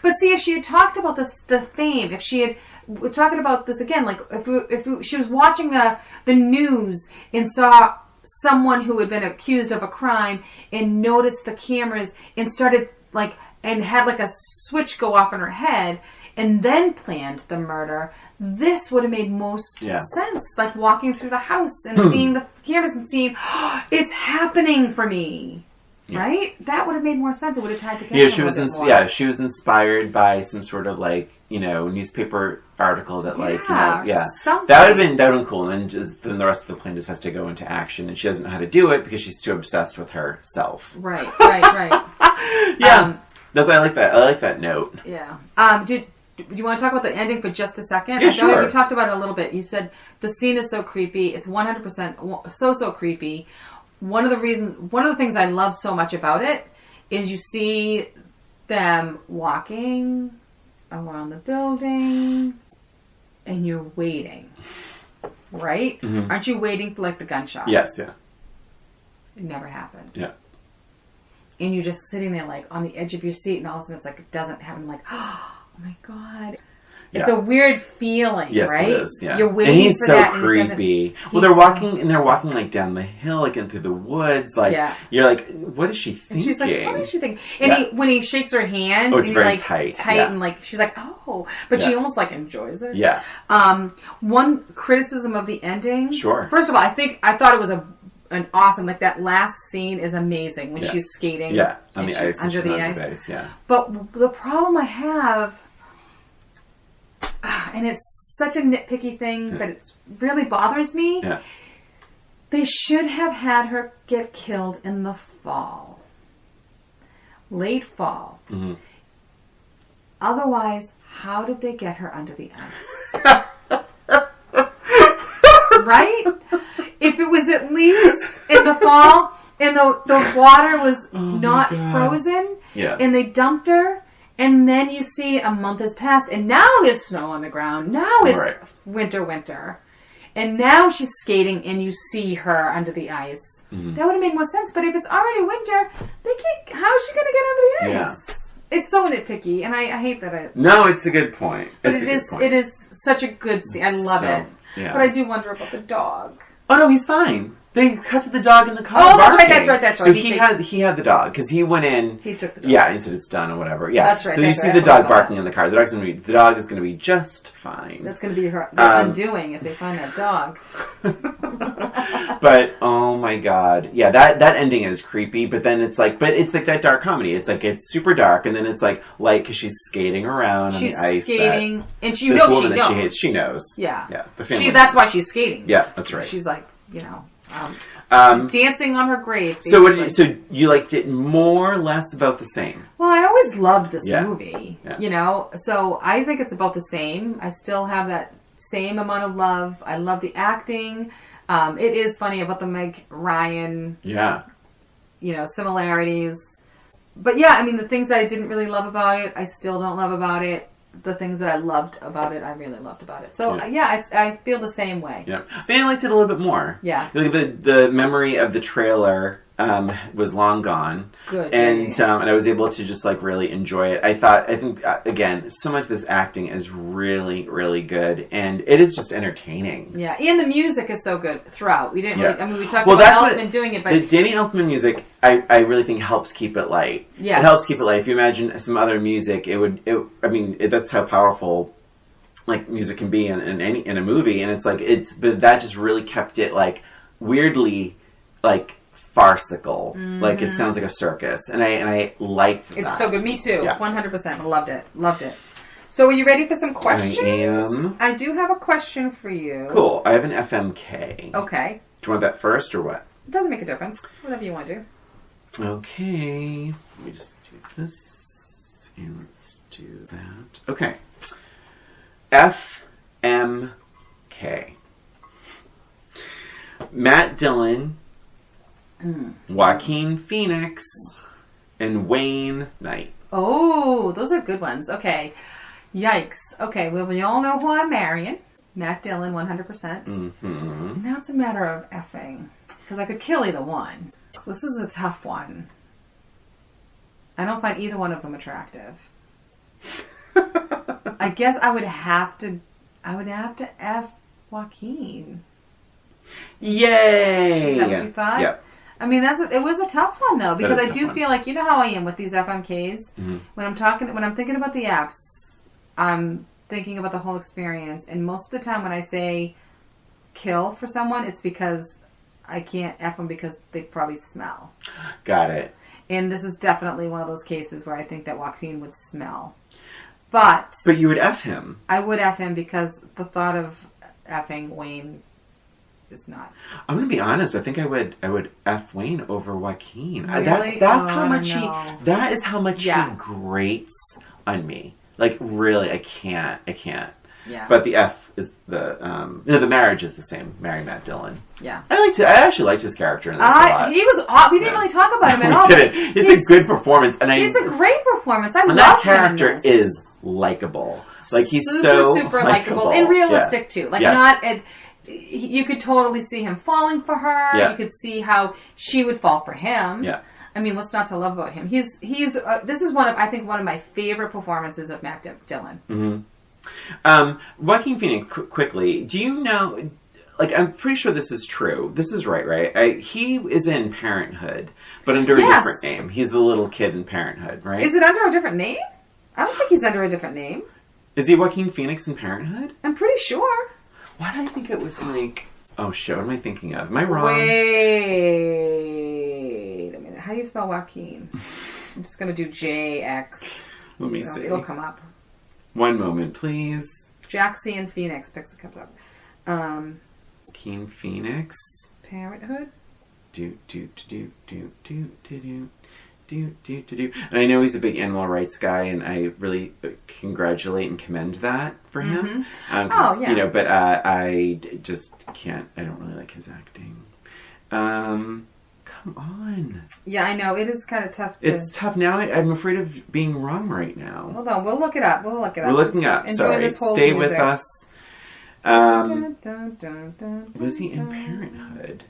But see, if she had talked about the fame, if she had we're talking about this again, like if she was watching the news and saw someone who had been accused of a crime and noticed the cameras and started like. And had like a switch go off in her head and then planned the murder, this would have made most sense. Like walking through the house and seeing the cameras and seeing, it's happening for me. right? That would have made more sense. It would have tied together. Yeah, she was inspired by some sort of like, newspaper article that something. That would have been cool. And then the rest of the plan just has to go into action, and she doesn't know how to do it because she's too obsessed with herself. Right. Yeah, I like that. I like that note. Yeah. Do you want to talk about the ending for just a second? Yeah, sure. We talked about it a little bit. You said the scene is so creepy. It's 100% so creepy. One of the things I love so much about it is you see them walking around the building and you're waiting, right? Mm-hmm. Aren't you waiting for like the gunshot? Yes, yeah. It never happens. Yeah. And you're just sitting there like on the edge of your seat, and all of a sudden it's like it doesn't happen. I'm like, oh my God. It's a weird feeling, right? Yes, it is. Yeah. You're waiting and he's for so that. Creepy. Well, they're walking like down the hill, like and through the woods. Like you're like, what is she thinking? And she's like, what is she thinking? And when he shakes her hand, it's and very like tight, and like she's like, oh, but she almost like enjoys it. Yeah. One criticism of the ending. Sure. First of all, I thought it was an awesome, like that last scene is amazing when she's skating. Yeah, on the ice, under the ice. Yeah. But the problem I have. And it's such a nitpicky thing, but it really bothers me. Yeah. They should have had her get killed in the fall. Late fall. Mm-hmm. Otherwise, how did they get her under the ice? Right? If it was at least in the fall and the water was not frozen and they dumped her, and then you see a month has passed, and now there's snow on the ground. Now it's winter. And now she's skating, and you see her under the ice. Mm-hmm. That would have made more sense. But if it's already winter, how is she going to get under the ice? Yeah. It's so nitpicky, and I hate that. No, it's a good point. But it is such a good scene. I love it. Yeah. But I do wonder about the dog. Oh, no, he's fine. They cut to the dog in the car. Oh, that's right. So he had the dog because he went in. He took the dog. Yeah, and he said it's done or whatever. Yeah, that's right. So you see the dog barking in the car. The dog is going to be just fine. That's going to be her undoing if they find that dog. But oh my God, yeah, that ending is creepy. But then it's like that dark comedy. It's like it's super dark, and then it's like light because she's skating around on the ice. She's skating, and she knows. That she hates. She knows. Yeah. That's why she's skating. Yeah, that's right. She's like, dancing on her grave. Basically. So you liked it more or less about the same? Well, I always loved this movie. Yeah. So I think it's about the same. I still have that same amount of love. I love the acting. It is funny about the Meg Ryan. Yeah. Similarities. But yeah, I mean, the things that I didn't really love about it, I still don't love about it. The things that I loved about it, I really loved about it. So I feel the same way. Yeah, I liked it a little bit more. Yeah, the memory of the trailer was long gone. Good, and I was able to just like really enjoy it. I think again, so much of this acting is really, really good, and it is just entertaining. Yeah, and the music is so good throughout. We didn't. Really, I mean, we talked about Elfman doing it, but the Danny Elfman music, I really think helps keep it light. Yeah, it helps keep it light. If you imagine some other music, that's how powerful like music can be in a movie, and but that just really kept it like weirdly like farcical. Mm-hmm. Like it sounds like a circus, and I liked that. It's so good. Me too. 100%. I loved it. So are you ready for some questions? I am. I do have a question for you. Cool. I have an FMK. Okay. Do you want that first or what? It doesn't make a difference. Whatever you want to do. Okay. Let me just do this. And let's do that. Okay. FMK. Matt Dillon, Joaquin Phoenix, and Wayne Knight. Oh, those are good ones. Okay. Yikes. Okay, well, we all know who I'm marrying. Matt Dillon, 100%. Mm-hmm. Now it's a matter of effing. Because I could kill either one. This is a tough one. I don't find either one of them attractive. I guess I would have to F Joaquin. Yay! Is that what you thought? Yep. I mean, it was a tough one though, because I do feel like, you know how I am with these FMKs. Mm-hmm. When I'm thinking about the Fs, I'm thinking about the whole experience, and most of the time when I say kill for someone, it's because I can't F them because they probably smell. Got it. And this is definitely one of those cases where I think that Joaquin would smell. But you would F him. I would F him because the thought of effing Wayne is not. I'm going to be honest. I think I would F Wayne over Joaquin. Really? That's how much that is how much he grates on me. Like, really, I can't. Yeah. But the F is the marriage is the same. Marry Matt Dillon. Yeah. I actually liked his character in this a lot. He was. We didn't really talk about him at all. We didn't. It's a good performance, and it's a great performance. I love that character him in this. Is likable. Like he's super likable and realistic too. Like not. You could totally see him falling for her. Yeah. You could see how she would fall for him. Yeah. I mean, what's not to love about him? He's. This is one of my favorite performances of Matt Dillon. Mm-hmm. Joaquin Phoenix, quickly, do you know, like, I'm pretty sure this is true. This is right? He is in Parenthood, but under a different name. He's the little kid in Parenthood, right? Is it under a different name? I don't think he's under a different name. Is he Joaquin Phoenix in Parenthood? I'm pretty sure. Why did I think it was like... Oh, shit, what am I thinking of? Am I wrong? Wait a minute. How do you spell Joaquin? I'm just going to do JX. Let me see. It'll come up. One moment, please. Jaxian Phoenix comes up. Joaquin Phoenix. Parenthood. And I know he's a big animal rights guy, and I really congratulate and commend that for him. But I just can't. I don't really like his acting. Come on. Yeah, I know. It is kind of tough. It's tough now. I'm afraid of being wrong right now. Hold on. We'll look it up. We're looking up. Sorry. Stay with us. Was he in Parenthood?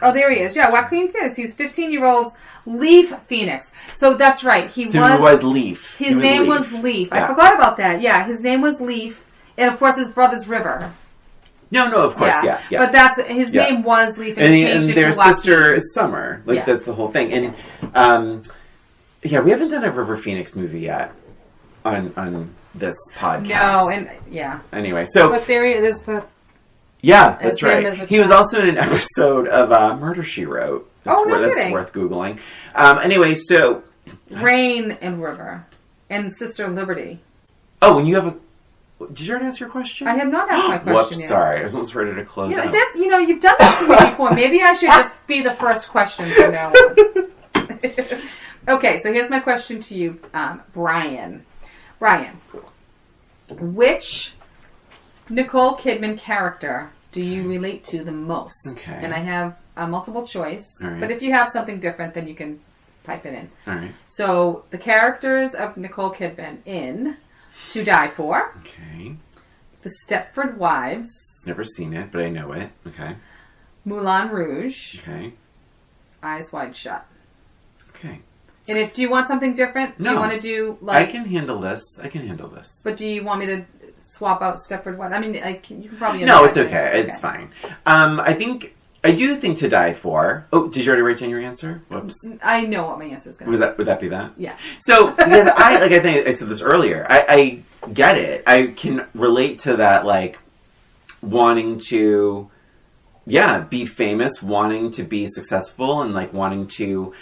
Oh, there he is. Yeah, Joaquin Phoenix. He's 15-year-old Leaf Phoenix. So that's right. He was Leaf. His name was Leaf. Yeah. I forgot about that. Yeah, his name was Leaf. And, of course, his brother's River. No, of course, yeah. But that's his name was Leaf, and he changed it to their Joaquin. sister is Summer. That's the whole thing. And, we haven't done a River Phoenix movie yet on this podcast. No, Anyway, so... But there is the... Yeah, that's right. He was also in an episode of Murder, She Wrote. That's kidding. That's worth Googling. Anyway, so... Rain and River. And Sister Liberty. Oh, and you have a... Did you already ask your question? I have not asked my question yet. Sorry. I was almost ready to close out. You've done that to me before. Maybe I should just be the first question from now on. Okay, so here's my question to you, Brian. Brian, which Nicole Kidman character do you relate to the most? Okay. And I have a multiple choice, right. But if you have something different, then you can pipe it in. All right. So the characters of Nicole Kidman in To Die For. Okay. The Stepford Wives. Never seen it, but I know it. Okay. Moulin Rouge. Okay. Eyes Wide Shut. Okay. And do you want something different? Do you want to do I can handle this. But do you want me to swap out Stepford Wives? I mean, you can probably... No, it's okay. It's fine. I do think To Die For... Oh, did you already write down your answer? Whoops. I know what my answer is going to be. Would that be that? Yeah. So, because I think I said this earlier, I get it. I can relate to that, wanting to, be famous, wanting to be successful, and, wanting to,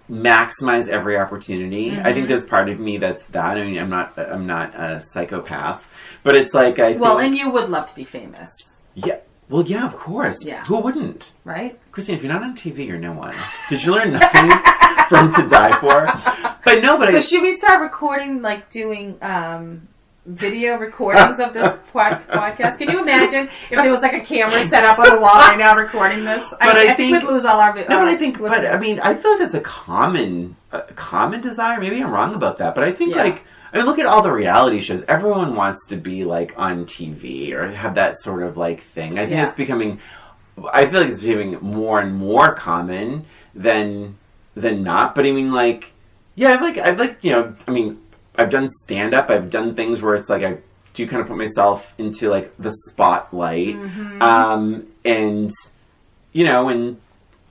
maximize every opportunity. Mm-hmm. I think there's part of me that's that. I mean, I'm not a psychopath, but it's and you would love to be famous. Yeah. Well, yeah, of course. Yeah. Who wouldn't? Right? Christine, if you're not on TV, you're no one. Did you learn nothing from To Die For? So should we start recording, doing video recordings of this podcast? Can you imagine if there was a camera set up on the wall right now recording this? I think we'd lose all our videos. No, but I think, I feel like that's a common desire. Maybe I'm wrong about that, but I think look at all the reality shows. Everyone wants to be on TV or have that sort of thing. I think it's becoming. I feel like it's becoming more and more common than not. But I mean, I've done stand up. I've done things where it's I do kind of put myself into the spotlight, and and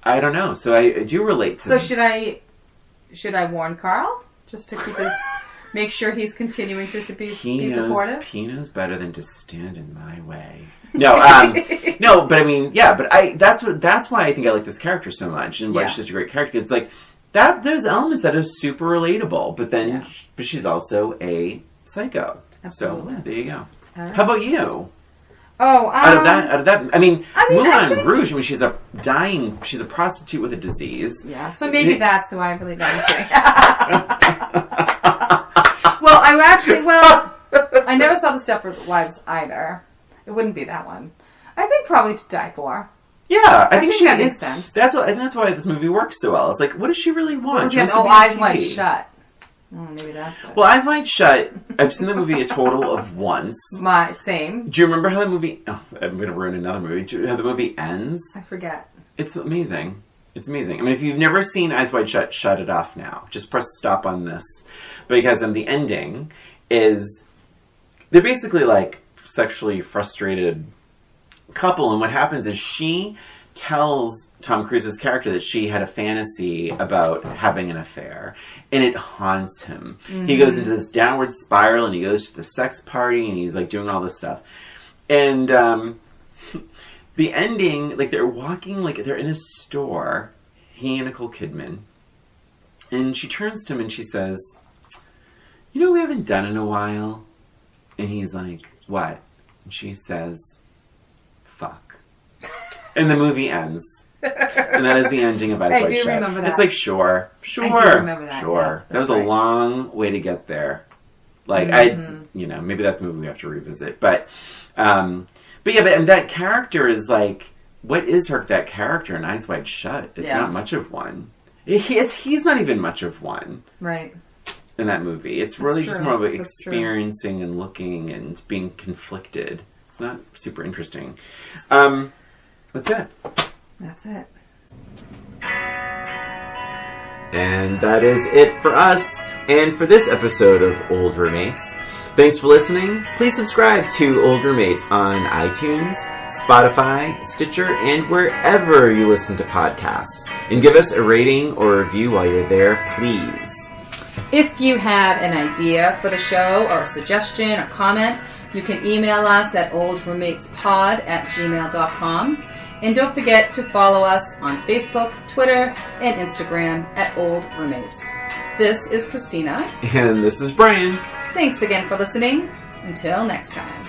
I don't know. So I do relate to. So should I warn Carl just to keep his Make sure he's continuing to be supportive. He knows better than to stand in my way. No, no, but I mean, yeah, but that's why I think I like this character so much, and why she's such a great character. It's like that. There's elements that are super relatable, but then, but she's also a psycho. Absolutely. So there you go. Right. How about you? Oh, out of that, I mean Moulin Rouge. I mean, she's a prostitute with a disease. Yeah, so maybe that's who I really understand. Well, I never saw The Stepford Wives either. It wouldn't be that one. I think probably To Die For. Yeah, I think that makes sense. That's why this movie works so well. It's like, what does she really want? Eyes Wide Shut. Oh, maybe that's it. Well, Eyes Wide Shut, I've seen the movie a total of once. Same. Do you remember how the movie... Oh, I'm going to ruin another movie. Do you know how the movie ends? I forget. It's amazing. It's amazing. I mean, if you've never seen Eyes Wide Shut, shut it off now. Just press stop on this. Because the ending is... They're basically like sexually frustrated couple, and what happens is she tells Tom Cruise's character that she had a fantasy about having an affair, and it haunts him. Mm-hmm. He goes into this downward spiral, and he goes to the sex party, and he's like doing all this stuff. And the ending, like they're walking, like they're in a store, he and Nicole Kidman, and she turns to him and she says, "You know what we haven't done in a while?" And he's like, "What?" And she says, "Fuck." And the movie ends. And that is the ending of Eyes Wide Shut. I do remember that. It's like, sure. I do remember that. Sure. Yeah, that was a long way to get there. Like, maybe that's a movie we have to revisit. But that character is like, what is that character in Eyes Wide Shut? It's not much of one. He's not even much of one. Right. In that movie. It's really just more of like experiencing and looking and being conflicted. It's not super interesting. That's it. That's it. And that is it for us and for this episode of Old Roommates. Thanks for listening. Please subscribe to Old Roommates on iTunes, Spotify, Stitcher, and wherever you listen to podcasts. And give us a rating or review while you're there, please. If you have an idea for the show or a suggestion or comment, you can email us at oldroommatespod@gmail.com. And don't forget to follow us on Facebook, Twitter, and Instagram at Old Roommates. This is Christina. And this is Brian. Thanks again for listening. Until next time.